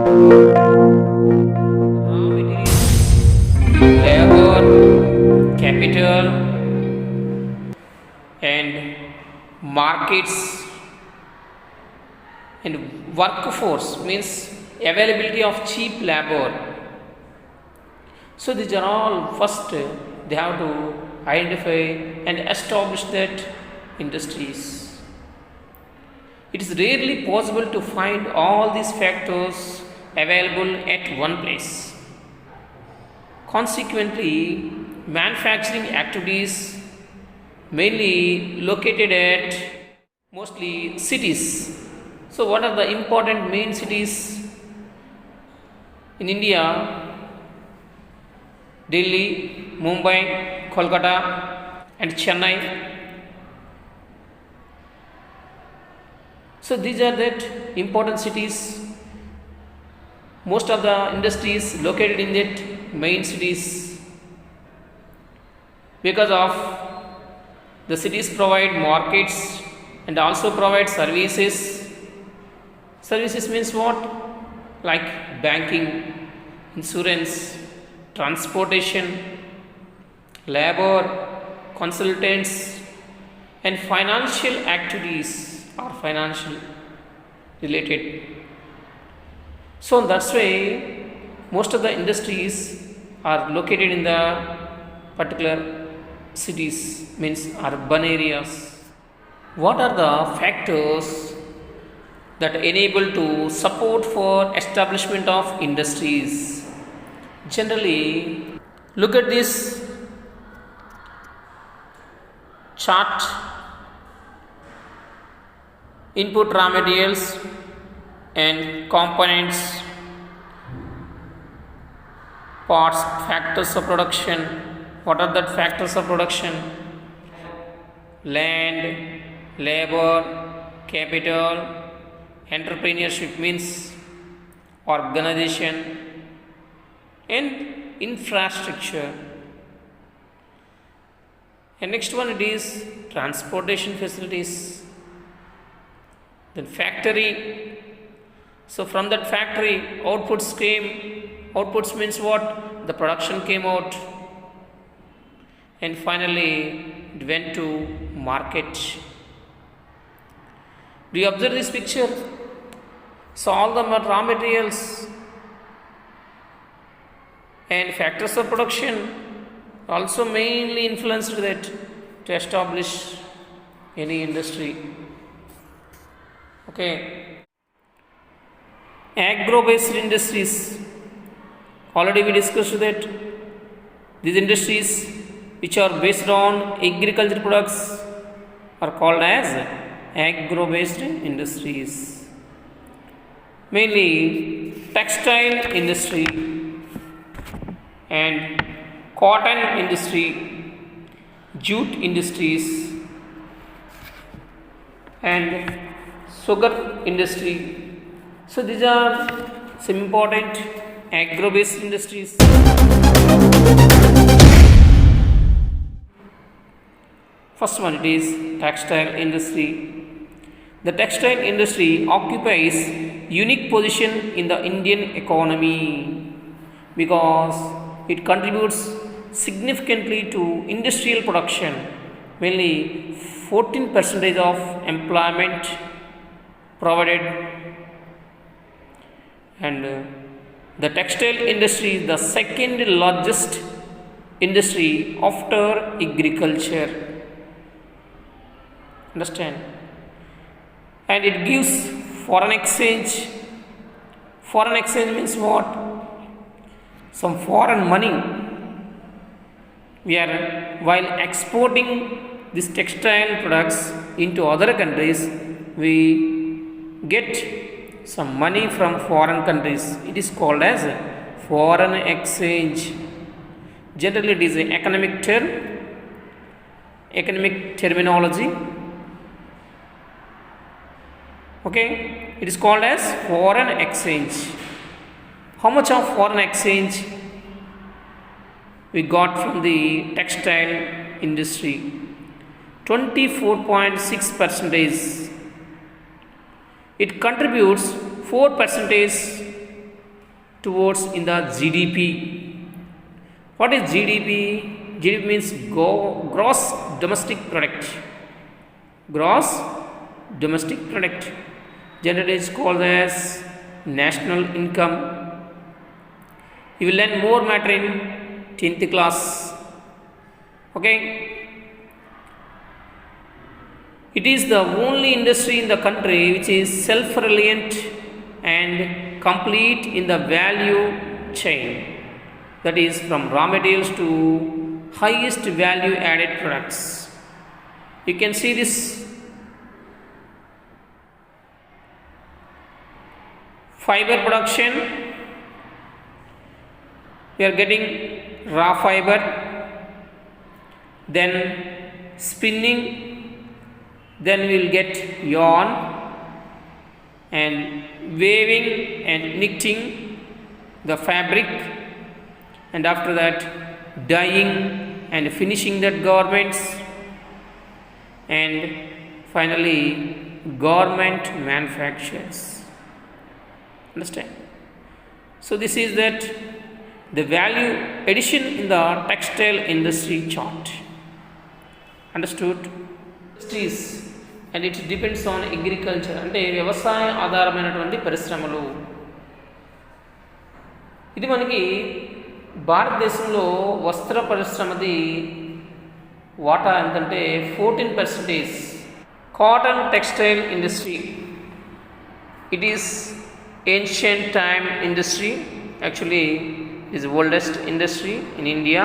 Raw materials, labor, capital, and markets and workforce means availability of cheap labor. So these are all first they have to identify and establish that industries. It is rarely possible to find all these factors available at one place. Consequently, manufacturing activities mainly located at mostly cities. So, what are the important main cities in India? Delhi, Mumbai, Kolkata, and Chennai. So, these are that important cities. Most of the industries located in that main cities because of the cities provide markets and also provide services. Services means what? Like banking, insurance, transportation, labor, consultants, and financial activities are financial related. So that's why most of the industries are located in the particular cities, means urban areas. What are the factors that enable to support for establishment of industries? Generally, look at this chart: input raw materials and components, parts, factors of production. What are the factors of production? Land, labor, capital, entrepreneurship means organization, and infrastructure. And next one it is transportation facilities. Then factory. So from that factory outputs came. Outputs means what? The production came out. And finally it went to market. Do you observe this picture? So all the raw materials and factors of production also mainly influenced that to establish any industry. Okay. Agro-based industries. Already we discussed that these industries which are based on agricultural products are called as agro-based industries. Mainly textile industry and cotton industry, jute industries, and sugar industry. So these are some important agro-based industries. First one it is textile industry. The textile industry occupies unique position in the Indian economy because it contributes significantly to industrial production. Mainly 14% of employment provided, and the textile industry is the second largest industry after agriculture. Understand? And it gives foreign exchange. Foreign exchange means what? Some foreign money. We are, while exporting these textile products into other countries, we get some money from foreign countries. It is called as foreign exchange. Generally, it is an economic term, economic terminology. Okay, it is called as foreign exchange. How much of foreign exchange we got from the textile industry? 24.6%. It contributes 4% towards in the GDP. What is GDP? GDP means gross domestic product. Gross domestic product. Generally is called as national income. You will learn more matter in 10th class. Okay. It is the only industry in the country which is self-reliant and complete in the value chain. That is from raw materials to highest value added products. You can see this fiber production. We are getting raw fiber, then spinning, then we will get yarn, and weaving and knitting the fabric, and after that dyeing and finishing that garments, and finally garment manufacturers. Understand? So this is that the value addition in the textile industry chart. Understood? Industries and it depends on agriculture, అంటే వ్యవసాయ ఆధారమైనటువంటి పరిశ్రమలు. ఇది మనకి భారతదేశంలో వస్త్ర పరిశ్రమది వాటా ఎంతంటే 14%. Cotton textile industry, it is ancient time industry, actually is oldest industry in India.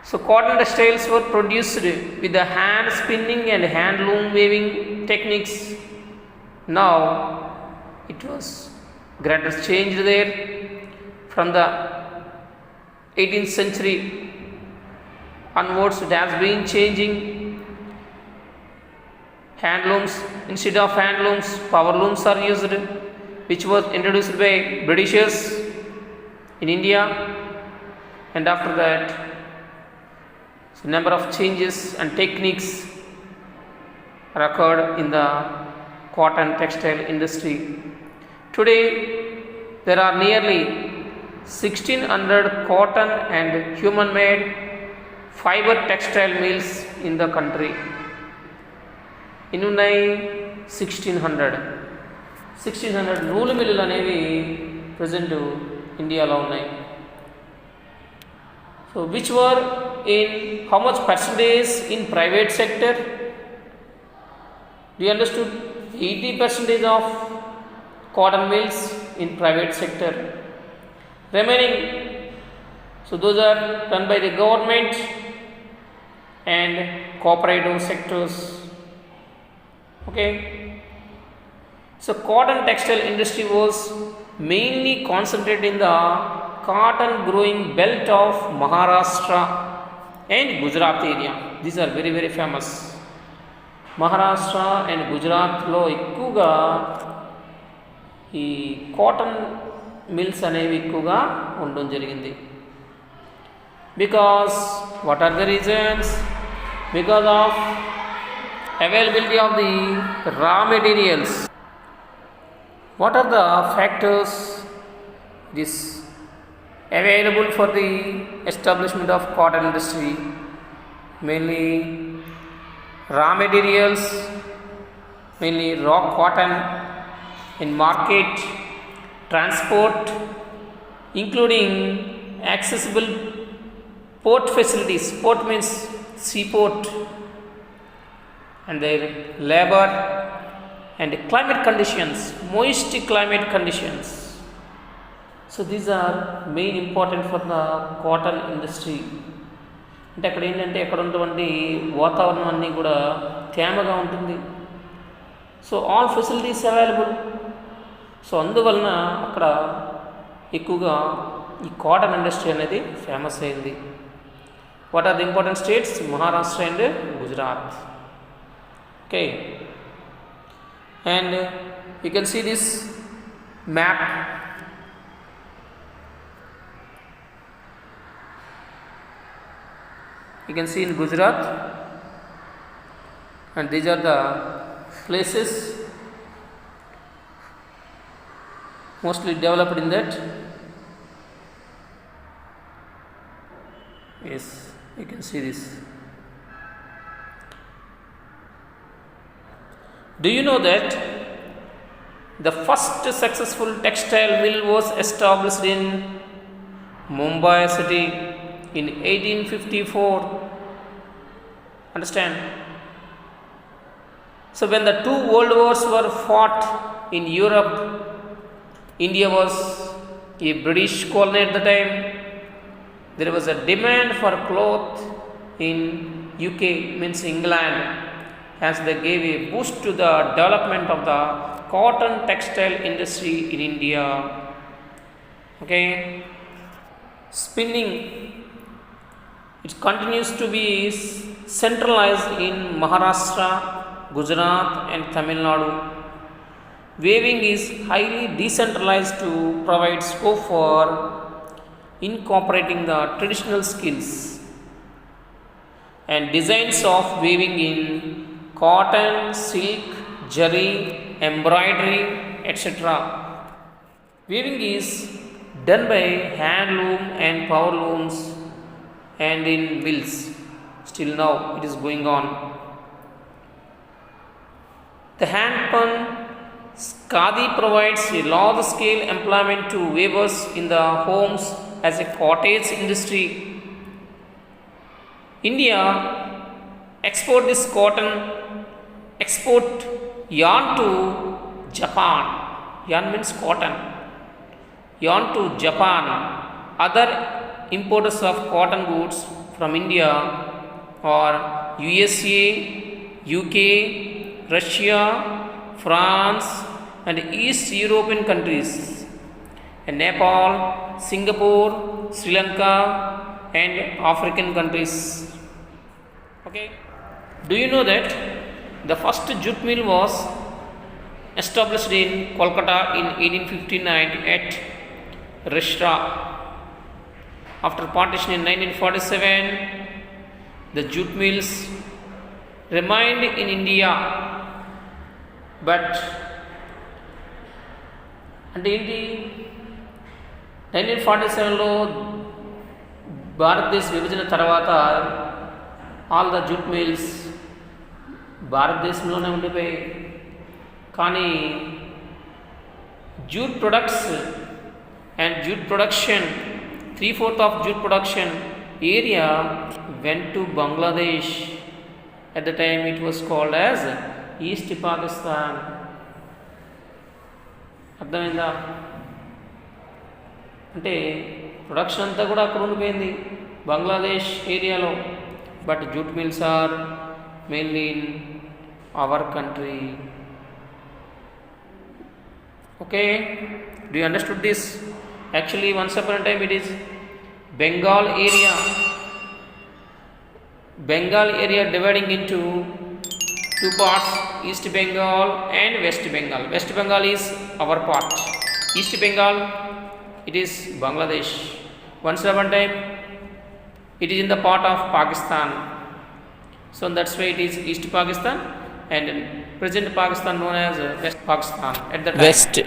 So cotton textiles were produced with the hand spinning and hand loom weaving techniques. Now it was greatly changed there from the 18th century onwards. It has been changing. Hand looms, instead of hand looms, power looms are used, which was introduced by Britishers in India. And after that, so number of changes and techniques are occurred in the cotton textile industry. Today there are nearly 1600 cotton and human made fiber textile mills in the country. ఎన్ని ఉన్నాయి? 1600 నూలు మిల్లులు అనేవి present ఇండియాలో ఉన్నాయి. So which were in how much percentage in private sector? We understood 80% of cotton mills in private sector. Remaining, so those are run by the government and cooperative sectors. Okay, so cotton textile industry was mainly concentrated in the cotton growing belt of Maharashtra and Gujarat area. These are very very famous. Maharashtra and Gujarat lo ఎక్కువగా ఈ cotton mills అనేవి ఎక్కువగా ఉండడం జరిగింది. Because what are the reasons? Because of availability of the raw materials. What are the factors this available for the establishment of cotton industry? Mainly raw materials, mainly raw cotton in market, transport, including accessible port facilities. Port means seaport, and their labor and climate conditions, moist climate conditions. So these are main important for the cotton industry. అంటే అక్కడ ఏంటంటే అక్కడ ఉన్నటువంటి వాతావరణం అన్నీ కూడా తేమగా ఉంటుంది. So all facilities available. So అందువలన అక్కడ ఎక్కువగా ఈ కాటన్ ఇండస్ట్రీ అనేది ఫేమస్ అయింది. What are the important states? Maharashtra and Gujarat. Okay, and you can see this map. You can see in Gujarat, and these are the places mostly developed in that. Yes, you can see this. Do you know that the first successful textile mill was established in Mumbai city in 1854? Understand? So when the two world wars were fought in Europe, India was a British colony at the time. There was a demand for cloth in UK, means England, as they gave a boost to the development of the cotton textile industry in India. Okay, spinning, it continues to be centralized in Maharashtra, Gujarat, and Tamil Nadu. Weaving is highly decentralized to provide scope for incorporating the traditional skills and designs of weaving in cotton, silk, zari, embroidery, etc. Weaving is done by hand loom and power looms and in mills. Still now it is going on. The hand spun khadi provides a large scale employment to weavers in the homes as a cottage industry. India export yarn to Japan. Yarn means cotton. Yarn to Japan. Other importers of cotton goods from India are USA, UK, Russia, France, and East European countries, and Nepal, Singapore, Sri Lanka, and African countries. Okay. Do you know that the first jute mill was established in Kolkata in 1859 at Risra. After partition in 1947, the jute mills remained in India, but అంటే ఏంటి 1947లో భారతదేశ విభజన తర్వాత all the jute mills భారతదేశంలోనే ఉండిపోయాయి. కానీ jute products and jute production 3/4 of jute production area went to Bangladesh. At the time it was called as East Pakistan. అర్థమైందా? అంటే ప్రొడక్షన్ అంతా కూడా అక్కడ ఉండిపోయింది బంగ్లాదేశ్ ఏరియాలో. But jute mills are mainly in our country. Okay, do you understood this? Actually, once upon a time it is Bengal area dividing into two parts, East Bengal and West Bengal. West Bengal is our part. East Bengal, it is Bangladesh. Once upon a time it is in the part of Pakistan. So that's why it is East Pakistan, and present Pakistan known as West Pakistan at the time. West.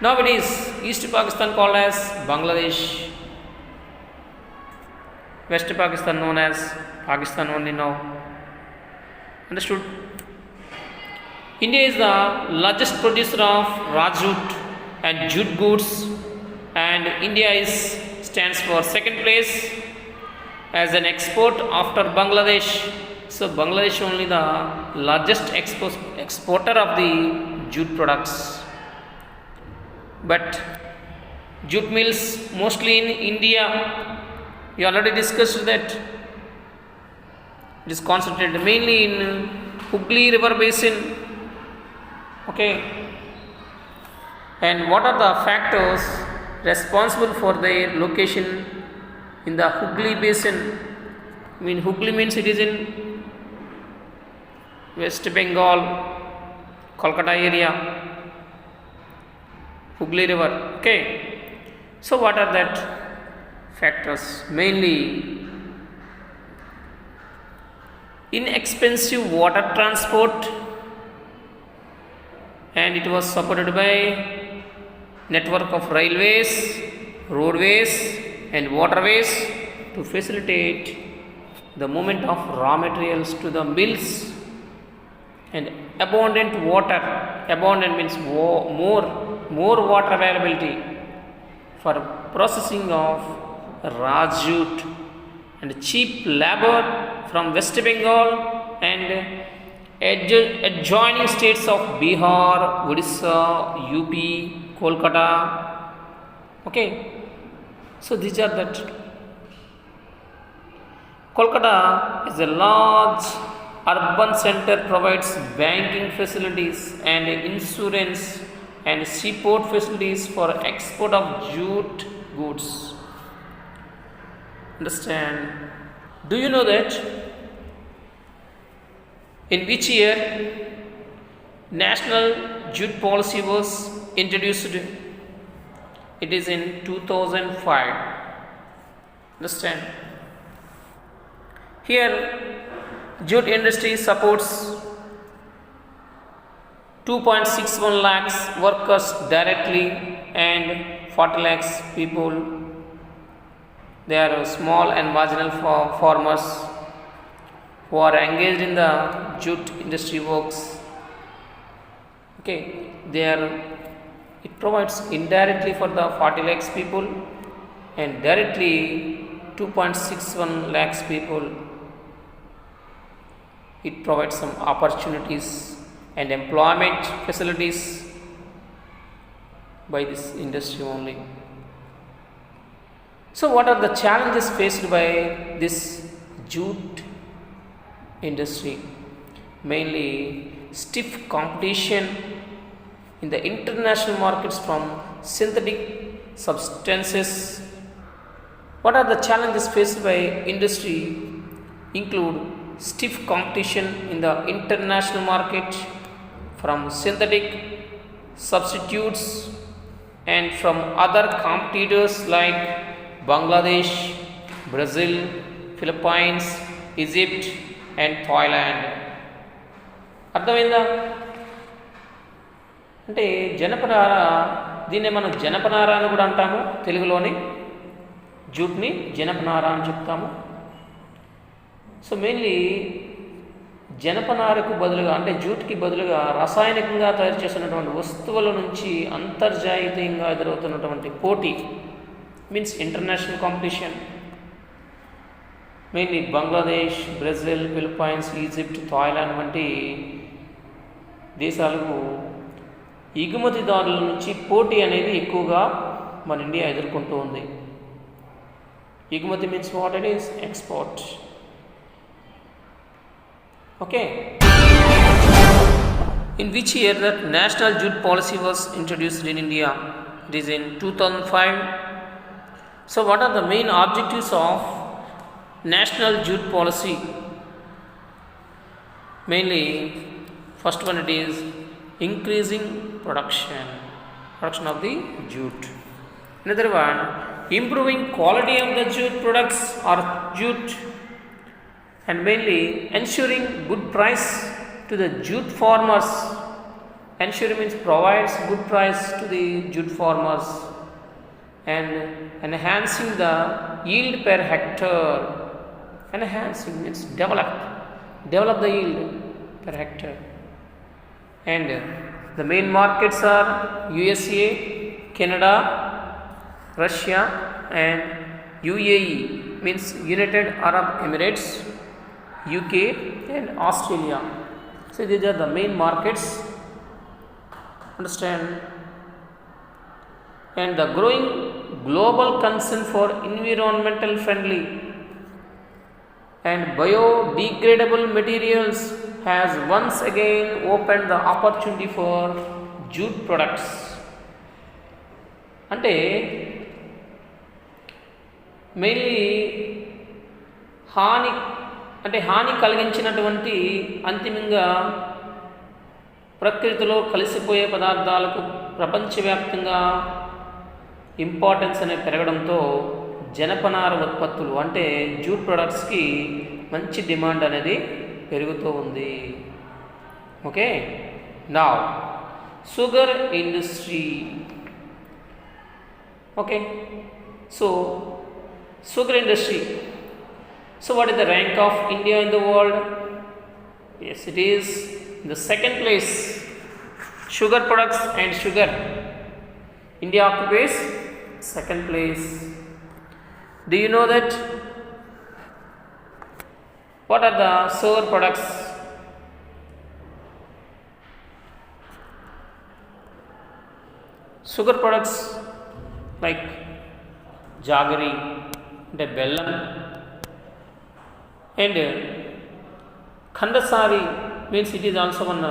Now it is East Pakistan called as Bangladesh, West Pakistan known as Pakistan only now. Understood? India is the largest producer of raw jute and jute goods, and India stands for second place as an export after Bangladesh. So Bangladesh only the largest exporter of the jute products. But jute mills mostly in India, we already discussed that it is concentrated mainly in Hooghly river basin. Okay, and what are the factors responsible for their location in the Hooghly basin? I mean, Hooghly means it is in West Bengal, Kolkata area, Hooghly river. Okay, so what are that factors? Mainly inexpensive water transport, and it was supported by network of railways, roadways and waterways to facilitate the movement of raw materials to the mills, and abundant means more water availability for processing of raw jute, and cheap labor from West Bengal and adjoining states of Bihar, Odisha, UP, Kolkata. Okay, so these are that. Kolkata is a large urban center, provides banking facilities and insurance and seaport facilities for export of jute goods. Understand? Do you know that in which year national jute policy was introduced? It is in 2005. Understand? Here jute industry supports 2.61 lakhs workers directly and 40 lakhs people. They are small and marginal farmers who are engaged in the jute industry works. Okay, it provides indirectly for the 40 lakhs people and directly 2.61 lakhs people. It provides some opportunities and employment facilities by this industry only. So what are the challenges faced by this jute industry? Mainly stiff competition in the international markets from synthetic substances. What are the challenges faced by industry? Include stiff competition in the international market from synthetic substitutes and from other competitors like Bangladesh, Brazil, Philippines, Egypt and Thailand. అర్థమైందా? అంటే జనపనార, దీన్నే మనం జనపనార అని కూడా అంటాము తెలుగులోని. జూట్ని జనపనార అని చెప్తాము. సో మెయిన్లీ జనపనారకు బదులుగా అంటే జూట్కి బదులుగా రసాయనికంగా తయారు చేస్తున్నటువంటి వస్తువుల నుంచి అంతర్జాతీయంగా ఎదురవుతున్నటువంటి పోటీ means international competition. Mainly Bangladesh, Brazil, Philippines, Egypt, Thailand వంటి దేశాలకు ఎగుమతిదారుల నుంచి పోటీ అనేది ఎక్కువగా మన ఇండియా ఎదుర్కొంటూ ఉంది. ఎగుమతి means what it is? Export. Okay. In which year that national jute policy was introduced in India? It is in 2005. So what are the main objectives of national jute policy? Mainly first one, it is increasing production of the jute. Another one, improving quality of the jute products or jute, and mainly ensuring good price to the jute farmers. Ensure means provides good price to the jute farmers, and enhancing the yield per hectare. Enhancing means develop the yield per hectare. And the main markets are USA, Canada, Russia and UAE means United Arab Emirates, UK and Australia. So these are the main markets. Understand? And the growing global concern for environmental friendly and biodegradable materials has once again opened the opportunity for jute products. అంటే mainly హాని కలిగించినటువంటి అంతిమంగా ప్రకృతిలో కలిసిపోయే పదార్థాలకు ప్రపంచవ్యాప్తంగా importance అనేది పెరగడంతో జనపనార ఉత్పత్తులు అంటే జూట్ ప్రొడక్ట్స్కి మంచి డిమాండ్ అనేది పెరుగుతూ ఉంది. Okay, now sugar industry. Okay, so sugar industry. So what is the rank of India in the world? Yes, it is in the second place. Sugar products and sugar, India occupies second place. Do you know that? What are the sugar products? Sugar products like jaggery, అంటే బెల్లం, and khandasari means it is also one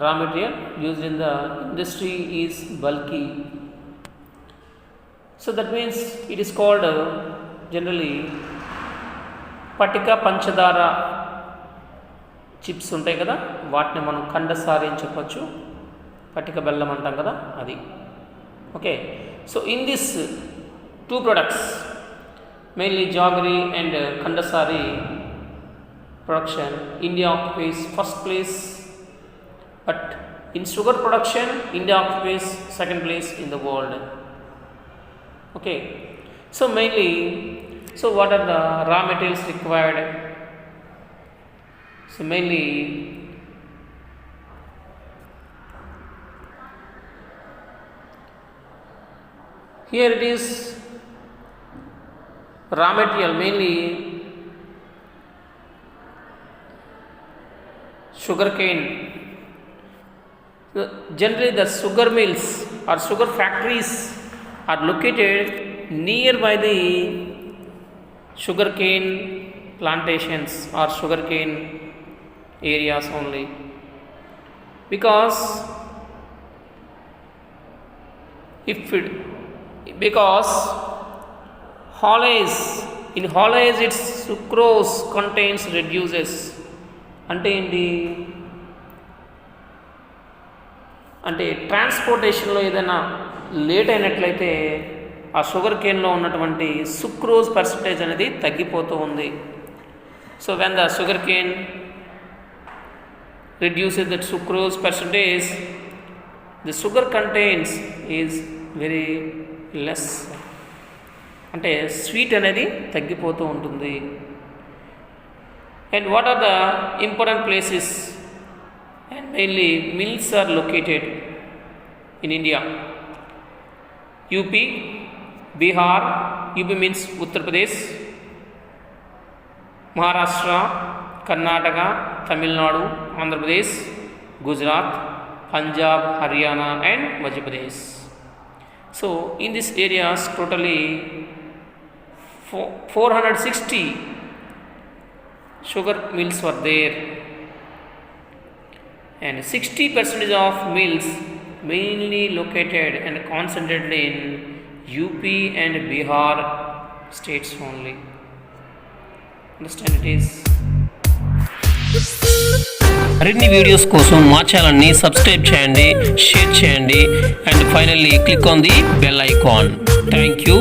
raw material used in the industry, is bulky. So that means it is called generally పటిక పంచదార chips ఉంటాయి కదా, వాటిని మనం ఖండసారి అని చెప్పొచ్చు, పటిక బెల్లం అంటాం కదా అది. Okay, so in this two products mainly jaggery and khandasari production, India occupies first place, but in sugar production India occupies second place in the world. Okay, so mainly, so what are the raw materials required? So mainly here it is raw material, mainly sugar cane. Generally the sugar mills or sugar factories are located nearby the sugar cane plantations or sugar cane areas only, because haulage, in haulage its sucrose contains reduces. అంటే ఏంటి అంటే ట్రాన్స్పోర్టేషన్లో ఏదైనా late అయినట్లయితే ఆ sugar కేన్లో ఉన్నటువంటి sucrose percentage అనేది తగ్గిపోతూ ఉంది. So when the sugar cane reduces that sucrose percentage, the sugar contains is very less, అంటే స్వీట్ అనేది తగ్గిపోతూ ఉంటుంది. And what are the important places and mainly mills are located in India? UP, Bihar, UP means Uttar Pradesh, Maharashtra, Karnataka, Tamil Nadu, Andhra Pradesh, Gujarat, Punjab, Haryana and Madhya Pradesh. So in these areas totally 460 sugar mills were there, and 60% of mills mainly located and concentrated in UP and Bihar states only. Understand it is. మరిన్ని videos కోసం మా ఛానల్ని subscribe చేయండి, share చేయండి, and finally click on the bell icon. Thank you.